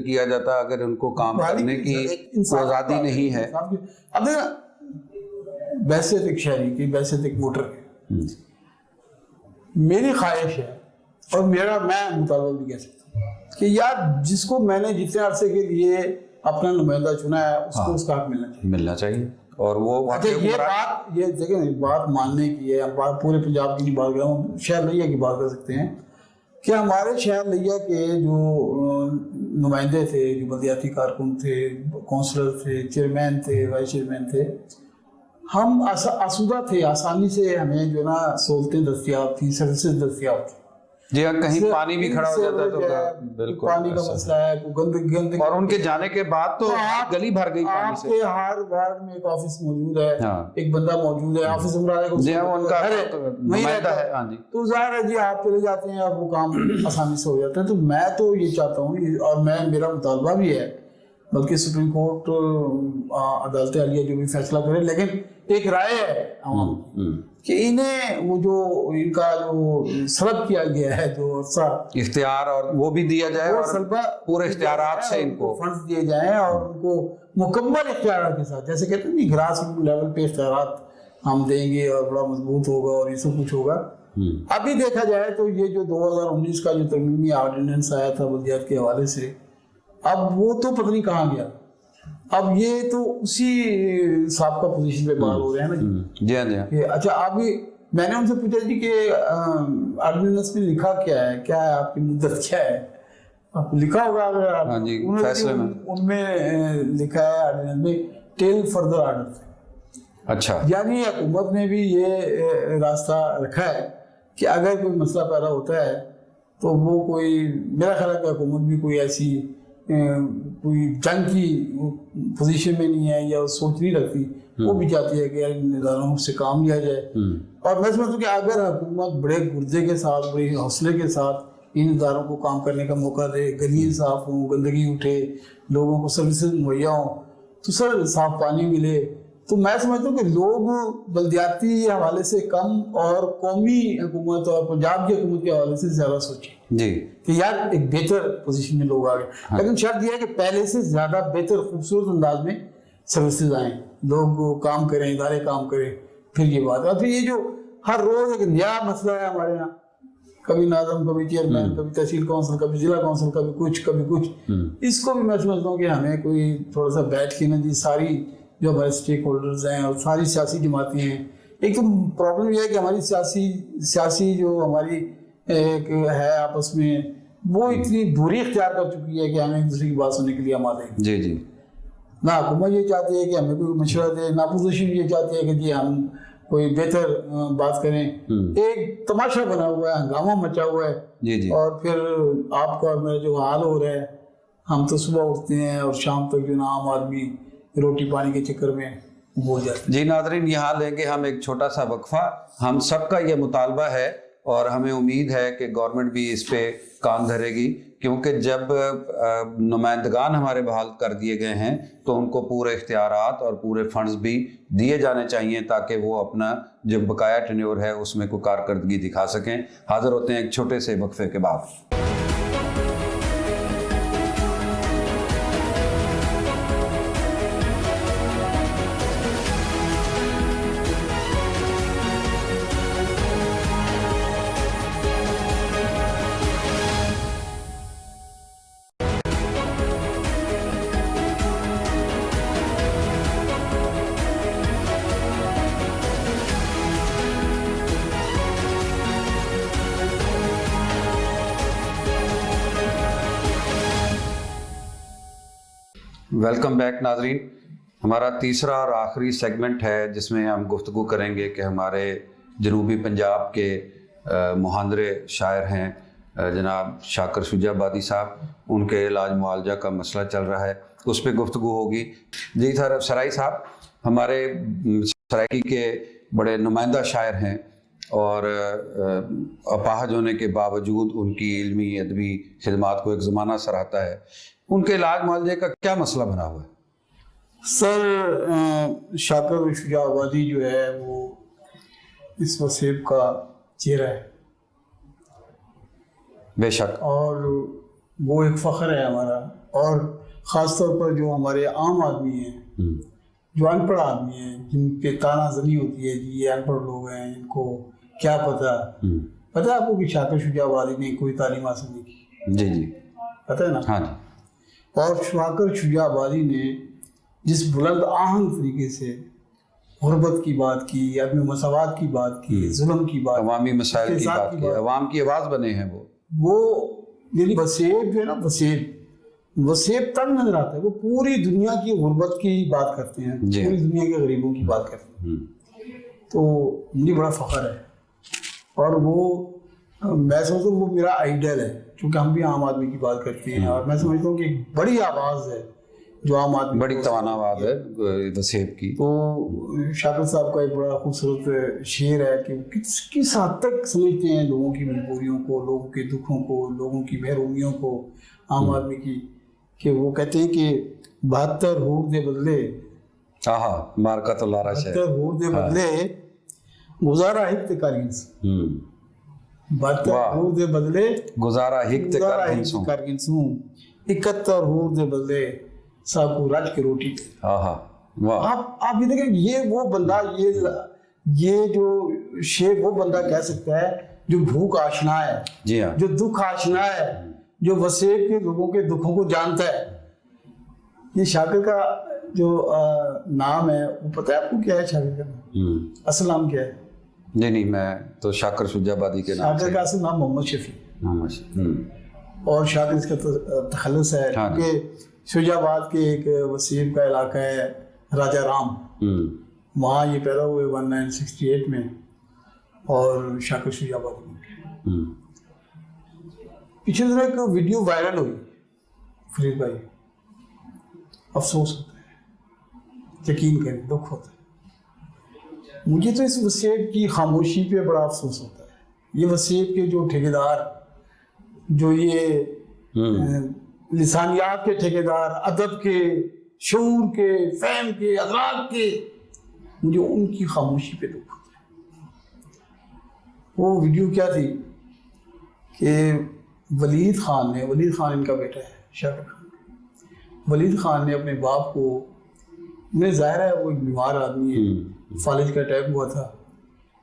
[SPEAKER 2] کیا جاتا اگر ان کو کام کرنے کی آزادی نہیں ہے.
[SPEAKER 1] اب بحثیت ایک شہری کی, بحثیت ایک ووٹر کی, میری خواہش ہے اور میں مطالبہ بھی کہہ سکتا ہوں کہ یار جس کو میں نے جتنے عرصے کے لیے اپنا نمائندہ چنا ہے اس کو اس کا حق ملنا چاہیے. اور وہ یہ بات یہ دیکھیں بات ماننے کی ہے, بات پورے پنجاب کی نہیں بات کر رہا ہوں, شہر لیا کی بات کر سکتے ہیں کہ ہمارے شہر لیا کے جو نمائندے تھے, جو بلدیاتی کارکن تھے, کونسلر تھے, چیئرمین تھے, وائس چیئرمین تھے, ہم آسودہ تھے, آسانی سے ہمیں جو نا سہولتیں دستیاب تھیں, سروسز دستیاب تھیں.
[SPEAKER 2] جی ہاں, کہیں پانی بھی کھڑا ہو جاتا تو بالکل
[SPEAKER 1] پانی کا مسئلہ ہے, گندگی,
[SPEAKER 2] اور ان کے جانے کے بعد تو گلی بھر گئی پانی سے.
[SPEAKER 1] آپ کے ہر وارڈ میں ایک آفس موجود ہے, ایک بندہ موجود ہے, آفس
[SPEAKER 2] ان کا نمائندہ ہے. ہاں جی,
[SPEAKER 1] تو ظاہر ہے جی آپ چلے جاتے ہیں اور وہ کام آسانی سے ہو جاتا ہے. تو میں تو یہ چاہتا ہوں, اور میرا مطالبہ بھی ہے, بلکہ سپریم کورٹ عدالت عالیہ جو بھی فیصلہ کرے, لیکن ایک رائے ہے عوام کہ انہیں وہ جو ان کا جو سلب کیا گیا ہے جو
[SPEAKER 2] اختیار اور وہ بھی دیا جائے, اور پورے اختیارات سے ان کو
[SPEAKER 1] فنڈز دیے جائیں, اور ان کو مکمل اختیارات کے ساتھ, جیسے کہتے ہیں گراس لیول پہ اختیارات ہم دیں گے اور بڑا مضبوط ہوگا اور یہ سب کچھ ہوگا. ابھی دیکھا جائے تو یہ جو 2019 کا جو ترمیمی آرڈیننس آیا تھا بلدیات کے حوالے سے, اب وہ تو پتہ نہیں کہاں گیا. اب یہ تو اسی سابقہ پوزیشن پہ بات ہو رہے ہیں نا
[SPEAKER 2] جی ہاں جی.
[SPEAKER 1] اچھا ابھی میں نے ان سے پوچھا جی کہ آرڈیننس میں لکھا کیا ہے آپ کی مدت کیا ہے, آپ لکھا ہوگا اگر ان میں لکھا ہے آرڈیننس میں ٹیل فردر آرڈر.
[SPEAKER 2] اچھا,
[SPEAKER 1] یعنی حکومت نے بھی یہ راستہ رکھا ہے کہ اگر کوئی مسئلہ پیدا ہوتا ہے تو وہ کوئی میرا خیال ہے کہ حکومت بھی کوئی ایسی کوئی جنگ کی پوزیشن میں نہیں ہے یا سوچ نہیں رکھتی. وہ بھی چاہتی ہے کہ ان اداروں سے کام لیا جائے. اور میں سمجھتا ہوں کہ اگر حکومت بڑے گردے کے ساتھ بڑے حوصلے کے ساتھ ان اداروں کو کام کرنے کا موقع دے, گلیاں صاف ہوں, گندگی اٹھے, لوگوں کو سروسز مہیا ہوں, تو سر صاف پانی ملے, تو میں سمجھتا ہوں کہ لوگ بلدیاتی حوالے سے کم اور قومی حکومت اور پنجاب کی حکومت کے حوالے سے زیادہ سوچیں
[SPEAKER 2] جی
[SPEAKER 1] کہ یار ایک بہتر پوزیشن میں لوگ آ گئے. لیکن شرط یہ ہے کہ پہلے سے زیادہ بہتر خوبصورت انداز میں سروسز آئیں, لوگ کام کریں, ادارے کام کریں, پھر یہ بات. اور پھر یہ جو ہر روز ایک نیا مسئلہ ہے ہمارے یہاں, کبھی ناظم, کبھی چیئرمین, کبھی تحصیل کونسل, کبھی ضلع کونسل, کبھی کچھ, اس کو بھی میں سمجھتا ہوں کہ ہمیں کوئی تھوڑا سا بیٹھ کے نا جی ساری جو ہمارے اسٹیک ہولڈرز ہیں اور ساری سیاسی جماعتیں ہیں, ایک تو پرابلم یہ ہے کہ ہماری سیاسی جو ہماری ایک ہے آپس میں, وہ اتنی دوری اختیار کر چکی ہے کہ ہمیں ایک دوسرے کی بات سننے کے لیے آمادے ہیں.
[SPEAKER 2] جی جی.
[SPEAKER 1] نہ حکومت یہ چاہتی ہے کہ ہمیں کوئی مشورہ دے, نہ اپوزیشن یہ چاہتی ہے کہ جی ہم کوئی بہتر بات کریں. ایک تماشا بنا ہوا ہے, ہنگامہ مچا ہوا ہے.
[SPEAKER 2] جی جی.
[SPEAKER 1] اور پھر آپ کا اور میرا جو حال ہو رہا ہے, ہم تو صبح اٹھتے ہیں اور شام تک جو نا عام آدمی روٹی پانی کے چکر میں بھول جاتے ہیں.
[SPEAKER 2] جی ناظرین, یہاں لیں گے ہم ایک چھوٹا سا وقفہ. ہم سب کا یہ مطالبہ ہے اور ہمیں امید ہے کہ گورنمنٹ بھی اس پہ کام دھرے گی, کیونکہ جب نمائندگان ہمارے بحال کر دیے گئے ہیں تو ان کو پورے اختیارات اور پورے فنڈز بھی دیے جانے چاہیے تاکہ وہ اپنا جو بقایا ٹینیور ہے اس میں کوئی کارکردگی دکھا سکیں. حاضر ہوتے ہیں ایک چھوٹے سے وقفے کے بعد. ویلکم بیک ناظرین. ہمارا تیسرا اور آخری سیگمنٹ ہے جس میں ہم گفتگو کریں گے کہ ہمارے جنوبی پنجاب کے محاندرے شاعر ہیں جناب شاکر شجاع آبادی صاحب, ان کے علاج معالجہ کا مسئلہ چل رہا ہے, اس پہ گفتگو ہوگی. جی سر, سرائی صاحب ہمارے سرائکی کے بڑے نمائندہ شاعر ہیں اور اپاہج ہونے کے باوجود ان کی علمی ادبی خدمات کو ایک زمانہ سراہتا ہے. ان کے علاج معالجے کا کیا مسئلہ بنا ہوا ہے؟
[SPEAKER 1] سر شاکر شجاع آبادی جو ہے وہ اس وصیب کا چہرہ ہے.
[SPEAKER 2] بے شک.
[SPEAKER 1] اور وہ ایک فخر ہے ہمارا, اور خاص طور پر جو ہمارے عام آدمی ہیں, جو ان پڑھ آدمی ہیں, جن پہ تانا زنی ہوتی ہے جی یہ ان پڑھ لوگ ہیں, ان کو کیا پتہ ہے آپ کو کہ شاکر شجاع آبادی نے کوئی تعلیم حاصل نہیں کی؟
[SPEAKER 2] جی جی
[SPEAKER 1] پتہ ہے نا.
[SPEAKER 2] ہاں جی.
[SPEAKER 1] اور شاکر شجاع آبادی نے جس بلند آہنگ طریقے سے غربت کی بات کی, عدم مساوات کی بات کی, ظلم کی بات,
[SPEAKER 2] عوامی مسائل کی بات کی, عوام کی آواز بنے ہیں وہ
[SPEAKER 1] یعنی وصیب جو ہے نا, وصیب تک نظر آتا ہے. وہ پوری دنیا کی غربت کی بات کرتے ہیں, پوری دنیا کے غریبوں کی بات کرتے ہیں. تو مجھے بڑا فخر ہے, اور وہ میں سمجھتا ہوں وہ میرا آئیڈل ہے, کیونکہ ہم بھی عام آدمی کی بات کرتے ہیں, اور میں سمجھتا ہوں کہ ایک بڑی آواز ہے جو عام آدمی,
[SPEAKER 2] بڑی توانا آواز ہے وصیب کی.
[SPEAKER 1] تو شاکر صاحب کا ایک بڑا خوبصورت شعر ہے کہ کس حد تک سمجھتے ہیں لوگوں کی مجبوریوں کو, لوگوں کے دکھوں کو, لوگوں کی محرومیوں کو, عام آدمی کی, کہ وہ کہتے ہیں کہ 72 حور دے بدلے,
[SPEAKER 2] مارکت اللہ رش ہے,
[SPEAKER 1] 72 حور دے بدلے گزارا ہک تے کارگنس, 72 حور دے بدلے
[SPEAKER 2] گزارا ہک تے
[SPEAKER 1] کارگنس, 71 حور دے بدلے صاحب کو رج کے روٹی. آپ یہ دیکھیں, یہ وہ بندہ, یہ جو شیخ وہ بندہ کہہ سکتا ہے جو بھوک آشنا ہے,
[SPEAKER 2] جی ہاں,
[SPEAKER 1] جو دکھ آشنا ہے, جو وصیب کے لوگوں کے دکھوں کو جانتا ہے. یہ شاکر کا جو نام ہے وہ پتہ ہے آپ کو کیا ہے؟ شاکر کا نام اصل نام کیا ہے؟
[SPEAKER 2] نہیں, میں تو شاکر شجاع آبادی کے نام.
[SPEAKER 1] شاکر کا اصل نام محمد شفیع, اور شاکر اس کا تخلص ہے کیونکہ شجاع آباد کے ایک وصیب کا علاقہ ہے راجہ رام, وہاں یہ پیدا ہوئے 1968 میں, اور شاکر شجاع آبادی میں. پچھلے دنوں ایک ویڈیو وائرل ہوئی فرید بھائی, افسوس ہوتا ہے, یقین کریں دکھ ہوتا ہے. مجھے تو اس وسیب کی خاموشی پہ بڑا افسوس ہوتا ہے. یہ وسیب کے جو ٹھیکیدار, جو یہ لسانیات کے ٹھیکیدار, ادب کے, شعور کے, فہم کے, ادراک کے, مجھے ان کی خاموشی پہ دکھ ہوتا ہے. وہ ویڈیو کیا تھی کہ ولید خان نے, ولید خان ان کا بیٹا ہے شاکر خان, ولید خان نے اپنے باپ کو, مجھے ظاہر ہے وہ ایک بیمار آدمی ہے, فالج کا اٹیک ہوا تھا,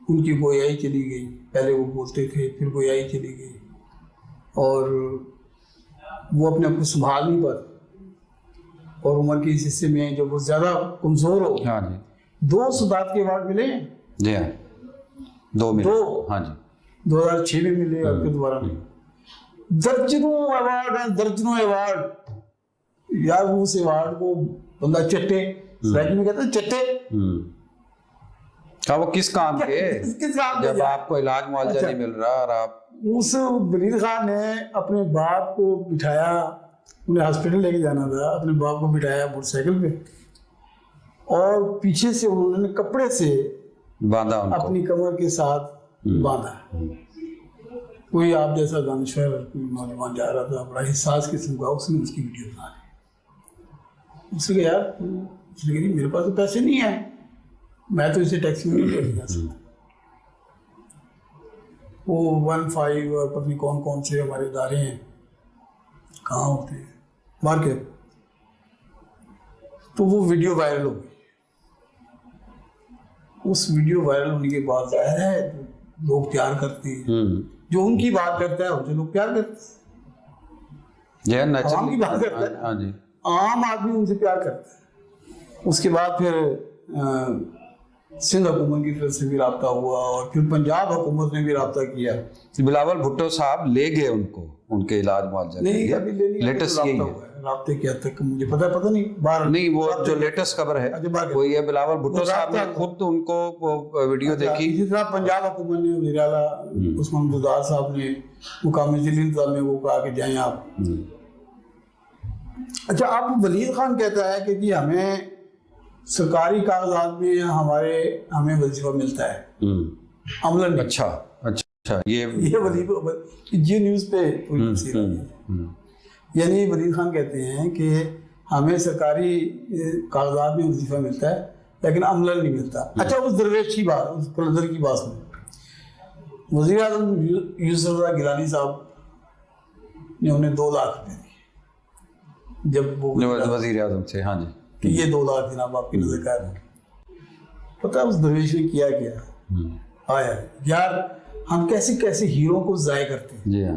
[SPEAKER 1] ان کی گویائی چلی گئی, پہلے وہ بولتے تھے پھر گویائی چلی گئی, اور وہ اپنے آپ کو سنبھال نہیں پاتے, اور عمر کے اس حصے میں جب وہ زیادہ کمزور ہو.
[SPEAKER 2] ہاں جی,
[SPEAKER 1] 2 صدارت کے ایوارڈ ملے ہیں.
[SPEAKER 2] جی ہاں, 2 ملے. ہاں جی,
[SPEAKER 1] 2006 میں ملے اور پھر دوبارہ ملے. درجنوں ایوارڈ ہیں, درجنوں ایوارڈ. یار وہ اس ایوارڈ کو بندہ چٹے, سرائیکی میں کہتے ہیں چٹے.
[SPEAKER 2] وہ کس کام کے,
[SPEAKER 1] کس کام
[SPEAKER 2] جب آپ کو علاج معالجہ نہیں مل رہا اور آپ.
[SPEAKER 1] اس ولید خان نے اپنے باپ کو بٹھایا, انہیں ہاسپٹل لے کے جانا تھا, اپنے باپ کو بٹھایا موٹر سائیکل پہ, اور پیچھے سے انہوں نے کپڑے سے
[SPEAKER 2] باندھا
[SPEAKER 1] اپنی کمر کے ساتھ باندھا. کوئی آپ جیسا دانشور نوجوان جا رہا تھا, بڑا حساس قسم کا, اس نے اس کی ویڈیو بنا لی. اس نے کہا یار, اس نے کہا میرے پاس تو پیسے نہیں ہیں, میں تو اسے ٹیکسی میں نہیں لے کے جا سکتا. وہ 15 اور پتہ نہیں کون کون سے ہمارے ادارے ہیں, کہاں ہوتے ہیں, مارکیٹ. تو وہ ویڈیو وائرل ہو گئی. اس ویڈیو وائرل ہونے کے بعد ظاہر ہے لوگ پیار کرتے ہیں, جو ان کی بات کرتا ہے اسے لوگ پیار کرتے ہیں, عوام کی بات کرتا ہے, عام آدمی ان سے پیار کرتا ہے. اس کے بعد پھر سندھ حکومت کی طرف سے بھی رابطہ ہوا, اور پھر پنجاب حکومت نے بھی رابطہ کیا.
[SPEAKER 2] بلاول بھٹو صاحب لے گئے ان کو, ان کے علاج معالجہ
[SPEAKER 1] نہیں, ابھی
[SPEAKER 2] لیٹسٹ یہی ہے.
[SPEAKER 1] رابطے کیا تک مجھے پتہ نہیں, باہر
[SPEAKER 2] نہیں, وہ جو لیٹسٹ خبر ہے وہ یہ بلاول بھٹو صاحب نے خود ان کو ویڈیو دیکھی.
[SPEAKER 1] اسی طرح پنجاب حکومت نے, وزیر اعلیٰ عثمان بزدار صاحب نے مقامی ضلع انتظامیہ کو کہا کہ جائیں آپ. اچھا, اب ولید خان کہتا ہے کہ جی ہمیں سرکاری کاغذات میں ہمیں وظیفہ ملتا ہے, عملاً.
[SPEAKER 2] اچھا,
[SPEAKER 1] یہ وظیفہ جی نیوز پہ یعنی ولید خان کہتے ہیں کہ ہمیں سرکاری کاغذات میں وظیفہ ملتا ہے لیکن عملاً نہیں ملتا. اچھا, اس درویش کی بات, اس کلندر کی بات میں وزیر اعظم یوسف رضا گیلانی صاحب نے انہیں 2 لاکھ روپے دیے جب وہ
[SPEAKER 2] وزیر اعظم سے. ہاں جی,
[SPEAKER 1] کہ یہ 2 لاکھ جناب آپ کی نظر کا ہے. پتہ اس درویش نے کیا آیا یار, ہم کیسے ہیرو کو ضائع کرتے ہیں.
[SPEAKER 2] جی ہاں,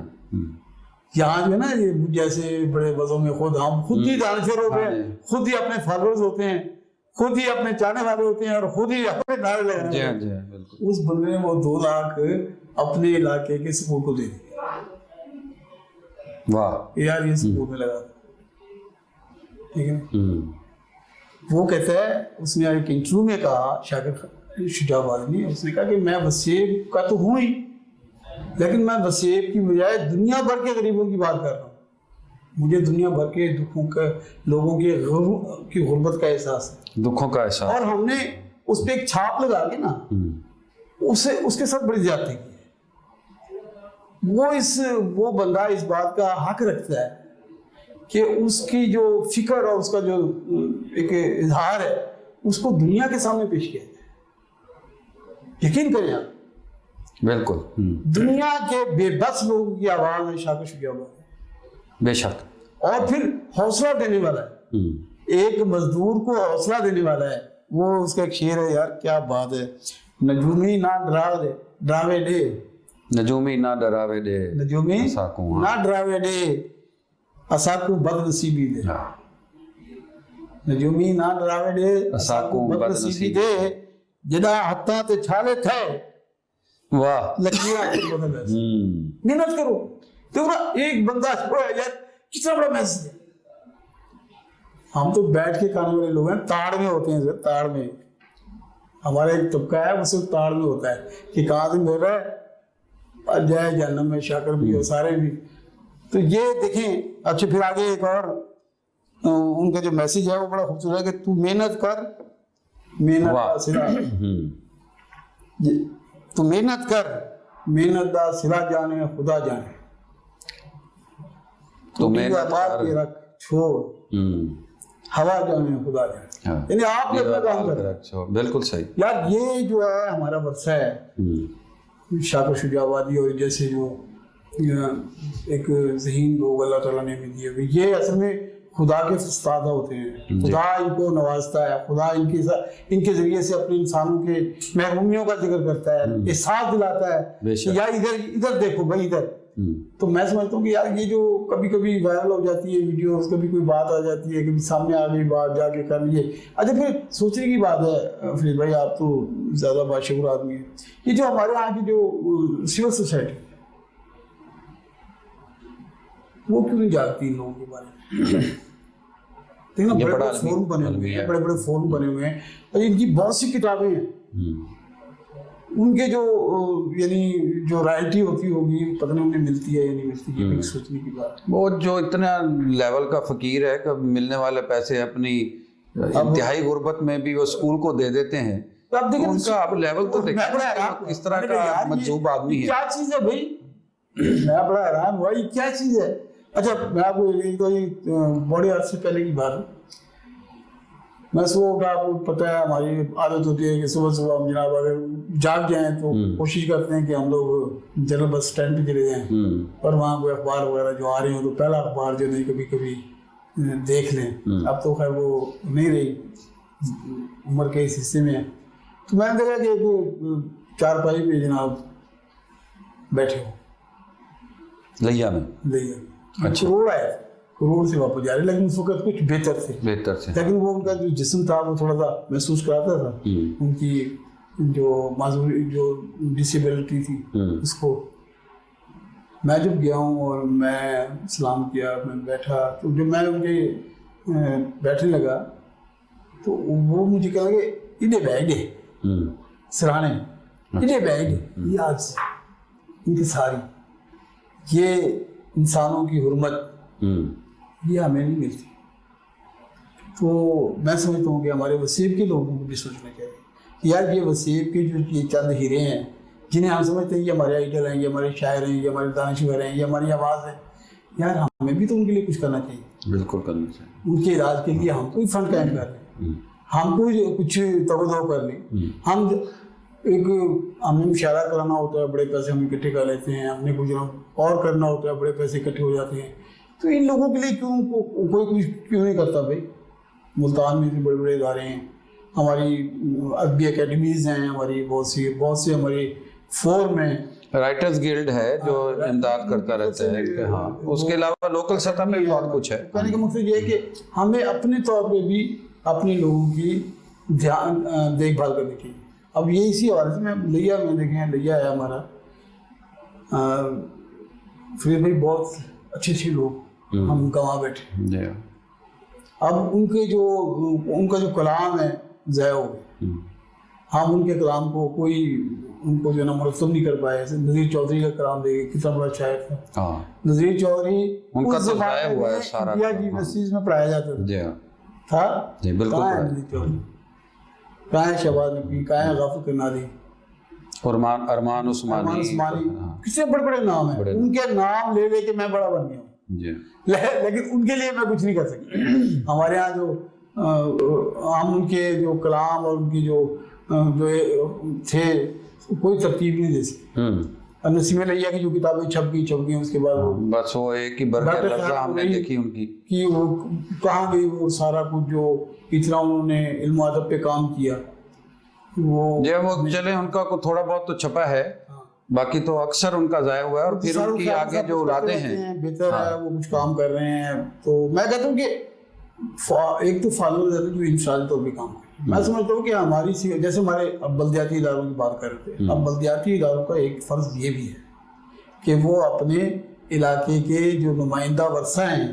[SPEAKER 1] یہاں جو ہے نا, یہ جیسے بڑے وضعوں میں ہم خود ہی دانشور ہوتے ہیں, خود ہی اپنے فالوورز ہوتے ہیں, خود ہی اپنے چاہنے والے ہوتے ہیں, اور خود ہی اپنے نعرے لگانے والے. اس بندے نے وہ 2 لاکھ اپنے علاقے کے سکول کو دے دیے.
[SPEAKER 2] واہ
[SPEAKER 1] یار, یہ سکول میں لگا, ٹھیک ہے. وہ کہتا ہے, اس نے ایک انٹرویو میں کہا, شاکر شجاع آبادی نے, اس نے کہا کہ میں وسیب کا تو ہوں ہی, لیکن میں وسیب کی بجائے دنیا بھر کے غریبوں کی بات کر رہا ہوں. مجھے دنیا بھر کے دکھوں کا, لوگوں کی غربت کا احساس ہے,
[SPEAKER 2] دکھوں کا احساس, اور
[SPEAKER 1] ہم نے اس پہ ایک چھاپ لگا کے نا اس کے ساتھ بڑی زیادتی کی ہے. وہ بندہ اس بات کا حق رکھتا ہے کہ اس کی جو فکر اور اس کا جو ایک اظہار ہے اس کو دنیا کے سامنے پیش کیا جائے. یقین کریں آپ,
[SPEAKER 2] بالکل,
[SPEAKER 1] دنیا کے بے بس لوگوں کی آواز ہے شاکر شجاع آبادی,
[SPEAKER 2] بے شک, اور
[SPEAKER 1] پھر حوصلہ دینے والا ہے, ایک مزدور کو حوصلہ دینے والا ہے. وہ اس کا ایک شعر ہے یار, کیا بات ہے, نجومی نہ ڈراوے دے,
[SPEAKER 2] نجومی نہ ڈراوے دے,
[SPEAKER 1] نجومی نہ ڈراوے دے, اساکو بد نصیبی دے, نجومی نہ ڈراوے دے, اساکو بد نصیبی دے, جدا ہتھاں تے چھالے تھے,
[SPEAKER 2] واہ,
[SPEAKER 1] لکیاں بدل ایسے. محنت کرو. دیکھو نا, ایک بندہ یار کتنا بڑا میسج ہے. ہم تو بیٹھ کے کھانے والے لوگ ہیں, تاڑ میں ہوتے ہیں سر, تاڑ میں. ہمارا ایک طبقہ ہے وہ صرف تاڑ میں ہوتا ہے کہ کہاں سے مل رہا ہے, جائے جہنم میں شاکر بھی اور سارے بھی. تو یہ دیکھیں. اچھا پھر آگے ایک اور ان کا جو میسج ہے وہ بڑا خوبصورت ہے کہ تو محنت کر، محنت دا سلا، تو محنت کر، محنت دا سلا جانے خدا جانے، تو محنت کے رکھ چھوڑ ہوا جانے خدا جانے. یعنی آپ نے اپنا کام کرا.
[SPEAKER 2] بالکل صحیح.
[SPEAKER 1] یار یہ جو ہے ہمارا ورثہ ہے شاکر شجاع آبادی اور جیسے جو ایک ذہین لوگ اللہ تعالیٰ نے بھی دیے ہوئے، یہ اصل میں خدا کے فرستادہ ہوتے ہیں. خدا ان کو نوازتا ہے، خدا ان کے ذریعے سے اپنے انسانوں کے محرومیوں کا ذکر کرتا ہے، احساس دلاتا ہے کہ یار ادھر دیکھو بھائی ادھر. تو میں سمجھتا ہوں کہ یار یہ جو کبھی کبھی وائرل ہو جاتی ہے ویڈیوز، کبھی کوئی بات آ جاتی ہے، کبھی سامنے آ گئی بات جا کے کر لیے. اچھا پھر سوچنے کی بات ہے فرید بھائی، آپ تو زیادہ باشعور آدمی ہیں، یہ جو ہمارے یہاں کی جو سول سوسائٹی وہ کیوں نہیں جانتی ان لوگوں کے بارے میں؟ دیکھنا بڑے بڑے فورم بنے ہوئے ہیں، بڑے بڑے فورم بنے ہوئے ہیں، اور ان کی بہت سی کتابیں ہیں. ان کے جو یعنی جو رائلٹی ہوتی ہوگی پتہ نہیں انہیں ملتی ہے یا نہیں ملتی، یہ بھی سوچنے کی بات.
[SPEAKER 2] وہ جو اتنا لیول کا فقیر ہے کہ ملنے والے پیسے اپنی انتہائی غربت میں بھی وہ اسکول کو دے دیتے ہیں.
[SPEAKER 1] اب دیکھیں
[SPEAKER 2] ان کا اب لیول تو دیکھیں کس طرح کا مجذوب آدمی ہے.
[SPEAKER 1] کیا چیز ہے بھائی، میں بڑا حیران ہوا یہ کیا چیز ہے. اچھا میں آپ کو بڑے عرصے پہلے کی بات ہے، میں صبح کا آپ کو پتہ ہے ہماری عادت ہوتی ہے کہ صبح صبح ہم جناب اگر جاگ جائیں تو کوشش کرتے ہیں کہ ہم لوگ جنرل بس اسٹینڈ پہ چلے جائیں اور وہاں کوئی اخبار وغیرہ جو آ رہے ہوں تو پہلا اخبار جو نہیں کبھی کبھی دیکھ لیں. اب تو خیر وہ نہیں رہی، عمر کے اس حصے میں. تو میں نے دیکھا کہ ایک چارپائی پہ جناب بیٹھے ہو
[SPEAKER 2] لیا میں
[SPEAKER 1] کروڑ آئے، کروڑ سے واپس جا رہے، لیکن اس وقت کچھ بہتر تھے، لیکن وہ ان کا جو جسم تھا وہ تھوڑا سا محسوس کراتا تھا ان کی جو معذوری جو ڈسیبلٹی تھی اس کو. میں جب گیا ہوں اور میں سلام کیا، میں بیٹھا، تو جب میں ان کے بیٹھنے لگا تو وہ مجھے کہا کہ ادھے بیٹھے سرانے ادھے بیٹھے. یہ آج سے ان کی ساری یہ انسانوں کی حرمت یہ ہمیں نہیں ملتی. تو میں سمجھتا ہوں کہ ہمارے وسیب کے لوگوں کو بھی سوچنا چاہیے کہ یار یہ وسیب کے جو یہ چند ہیرے ہیں جنہیں ہم سمجھتے ہیں یہ ہمارے آئیڈل ہیں، یہ ہمارے شاعر ہیں، یہ ہمارے دانشور ہیں، یہ ہماری آواز ہے، یار ہمیں بھی تو ان کے لیے کچھ کرنا چاہیے.
[SPEAKER 2] بالکل کرنا چاہیے.
[SPEAKER 1] ان کے علاج کے لیے ہم کوئی فنڈ قائم کر لیں، ہم کوئی کچھ توجہ کر لیں. ہم ایک ہمیں مشاعرہ کرانا ہوتا ہے، بڑے پیسے ہم اکٹھے کر لیتے ہیں، ہم نے کچھ اور کرنا ہوتا ہے، بڑے پیسے اکٹھے ہو جاتے ہیں. تو ان لوگوں کے لیے کوئی کچھ کیوں نہیں کرتا بھائی؟ ملتان میں بھی بڑے بڑے ادارے ہیں، ہماری ادبی اکیڈمیز ہیں، ہماری بہت سے ہمارے فورم ہیں،
[SPEAKER 2] رائٹرز گلڈ ہے جو امداد کرتا رہتا ہے. ہاں اس کے علاوہ لوکل سطح میں بہت کچھ ہے.
[SPEAKER 1] کہنے کا مقصد یہ ہے کہ ہمیں اپنے طور پہ بھی اپنے لوگوں کی دیکھ بھال کرنی چاہیے. اب یہ اسی حوالے سے میں دیکھیں لیا ہے ہمارا فرید بھائی، بہت اچھے اچھے لوگ ہم کا وہاں بیٹھے. اب ان کا جو کلام ہے ضائع ہو گیا. ہم ان کے کلام کو ان کو جو نا مرتب نہیں کر پائے. نذیر چودھری کا کلام دیکھیں کتنا بڑا شاعر تھا. نذیر چودھری
[SPEAKER 2] ان کا تو ضائع ہوا ہے سارا.
[SPEAKER 1] انڈیا یونیورسٹیز میں پڑھایا جاتا تھا. کہاں ہے نذیر چودھری؟ کہاں ہے شہباز نقوی؟ کہاں ہے غافر کناری؟
[SPEAKER 2] ارمان عثمانی؟
[SPEAKER 1] کتنے بڑے بڑے نام ہیں. ان کے نام لے کے میں بڑا بن گیا ہوں، لیکن ان کے لیے میں کچھ نہیں کر سکتا. ہمارے یہاں جو ہم ان کے جو کلام اور ان کی جو تھے کوئی ترتیب نہیں دے سکتے. نسیم الیہ کی جو کتابیں چھپ گئی اس کے بعد
[SPEAKER 2] بس وہ ایک ہی برکت لفظہ ہم نے دیکھی ان کی
[SPEAKER 1] کہ وہ کہاں گئی وہ سارا کچھ جو اتنا انہوں نے علم و ادب پہ کام کیا. وہ
[SPEAKER 2] چلے ان کا تھوڑا بہت تو چھپا ہے، باقی تو اکثر ان کا ضائع ہوا ہے. اور پھر ان کی آگے جو ارادے ہیں
[SPEAKER 1] بہتر ہے، وہ کچھ کام کر رہے ہیں. تو میں کہتا ہوں کہ ایک تو فالوورز ہے جو انفرادی طور پہ کام کریں. میں سمجھتا ہوں کہ ہماری جیسے ہمارے اب بلدیاتی اداروں کی بات کر رہے تھے، اب بلدیاتی اداروں کا ایک فرض یہ بھی ہے کہ وہ اپنے علاقے کے جو نمائندہ ورثہ ہیں